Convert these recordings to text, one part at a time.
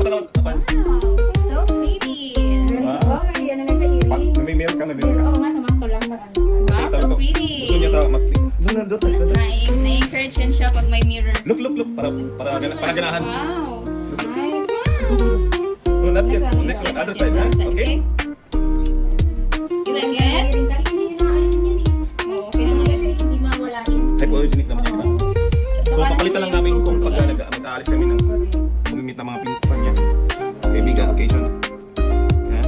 Basta naman. Wow, so pretty. Wow. May meron ka, may meron ka. Oo nga, sa makto lang na ano. Kasi Wow, ito, so ito. pretty. Gusto niya ito, doon. Na-encourage yan siya pag may mirror. Look. Para ganahan. Wow. Nice. No, not yet. Next one, other side, ha? Okay? Yun again? Dahil hindi na alisin yun eh. Oo, okay na nga yun. Hindi mawalain. Hypoallergenic naman yan. So, papalitan lang namin kung pag mag-aalis kami ng bumimit ng mga pintuan niya. Kaibigan, occasion. Ha?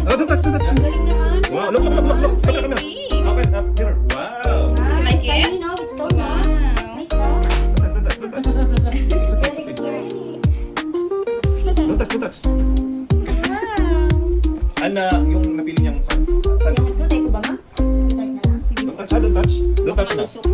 Oh, don't touch. Ang galing naman. Wow, look. Camera. Okay, mirror. Wow. Like it? Shiny, no? It's stone, no? Wow. Nice, no? Don't touch. It's okay. Don't touch. Ana, yung napili niyang fan. Saan? Yung screw tape ko ba, ma? Screw tape na lang. Don't touch. Don't touch na. Napapasok.